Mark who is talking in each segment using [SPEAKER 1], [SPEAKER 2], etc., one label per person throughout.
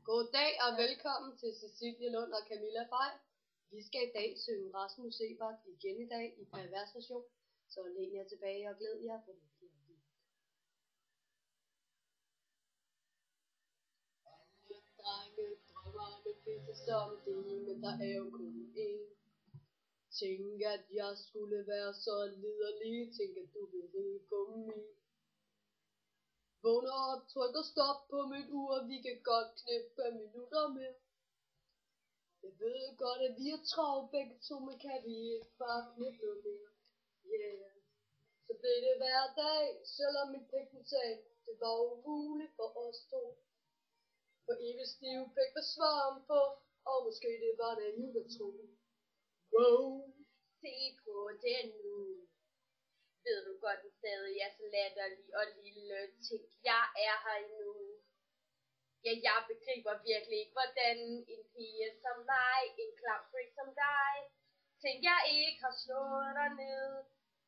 [SPEAKER 1] Goddag og velkommen til Cecilie Lund og Camilla Fej. Vi skal i dag synge Rasmus Seebach igen i dag i pervers version. Så læn jer tilbage og glæd jer på det. Drenge drømmer om en fisse som det, men der er jo kun én. Tænk at jeg skulle være så liderlig, tænk at du vil ride på mig. Vågner op, trykker stop på mit ur, vi kan godt knippe minutter mere. Jeg ved godt at vi er travlt begge to, men kan vi ikke bare knippe mere? Yeah. Så blev det hver dag, selvom min pæk sagde, det var umuligt for os to. For evigt stiv pæk var svaren på, og måske det var naivt at tro. Wow.
[SPEAKER 2] Se på den nu. Ved du godt, den stadig er så latterlig og lille. Tænk, jeg er her endnu. Ja, jeg begriber virkelig ikke, hvordan en pige som mig, en klam freak som dig, tænk, jeg ikke har slået dig ned.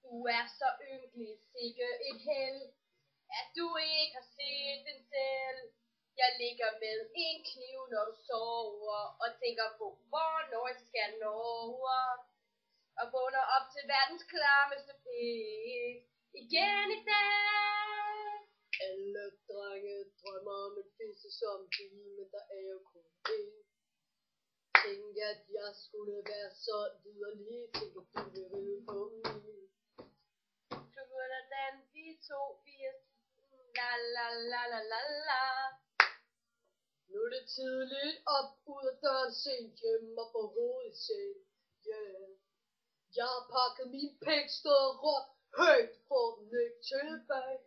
[SPEAKER 2] Du er så ynkelig, sikke et held, at du ikke har set den selv. Jeg ligger med en kniv, når du sover, og tænker på, hvornår jeg skal nå over. Og vågner op til verdens klammeste pik igen i dag.
[SPEAKER 1] Alle drenge drømmer om en fisse som pige, men der er jo kun én. Tænk at jeg skulle være så liderlig, tænk at du vil ride på mig.
[SPEAKER 2] Du hvordan vi to, vi er la la la la la la.
[SPEAKER 1] Nu er det tidligt op, ud af døren, sent hjem og på hovedet i seng. Yeah. Jeg har pakket min pæk, stået råbt højt, du får den ikke tilbage.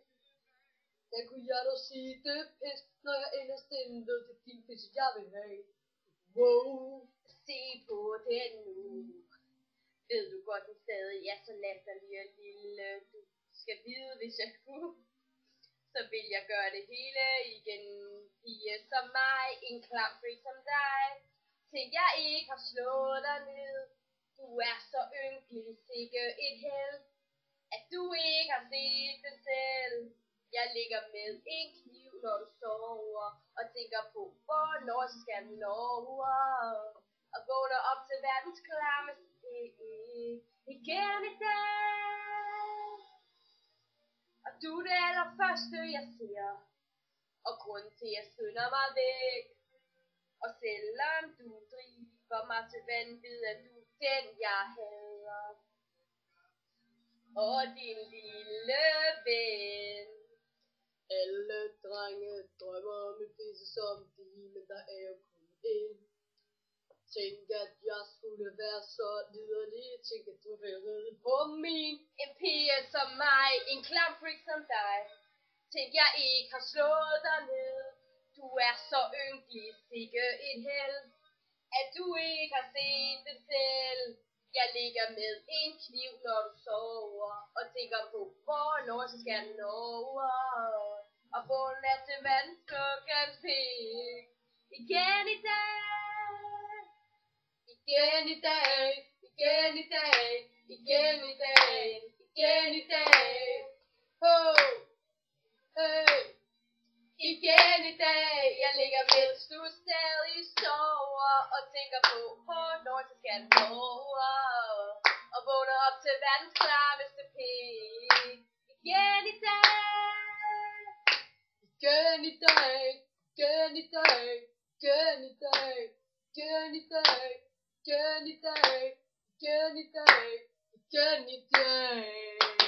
[SPEAKER 1] Da kunne jeg dog sige det pis, når jeg inderst inde ved det din pis, jeg vil have. Wow.
[SPEAKER 2] Se på den nu. Ved du godt, den stadig er så latterlig og lille. Du skal vide, hvis jeg kunne, så vil jeg gøre det hele igen. Pige som mig, en klam freak som dig. Tænk, jeg ikke har slået dig ned. Du er så ynkelig, sikke et held, at du ikke har set den selv. Jeg ligger med en kniv, når du sover, og tænker på, hvornår jeg skal nå over. Og vågner op til verdens klammeste pik igen i dag. Og du er det allerførste, jeg ser, og grunden til, at jeg skynder mig væk. Og selvom du driver mig til vanvid, er du den, jeg hader. Og din lille ven.
[SPEAKER 1] Alle drenge drømmer om en fisse som pige, men der er jo kun én. Tænk at jeg skulle være så liderlig, tænk at du vil ride på min.
[SPEAKER 2] En pige som mig, en klam freak som dig. Tænk, jeg ikke har slået dig ned. Du er så ynkelig, sikke et held, at du ikke har set den selv. Jeg ligger med en kniv, når du sover, og tænker på, hvornår så skal den over. Og vågner til vandslukkens pik igen i dag.
[SPEAKER 1] Igen i dag, igen i dag, igen i dag, igen i dag. Ho, hey.
[SPEAKER 2] Igen i dag, jeg ligger mens du stadig sover, og tænker på, hvornår så skal den over. Og vågner op til verdens klammeste pik igen i dag.
[SPEAKER 1] Igen i dag, igen i dag, igen i dag, igen i dag, igen i dag, igen i dag, igen i dag.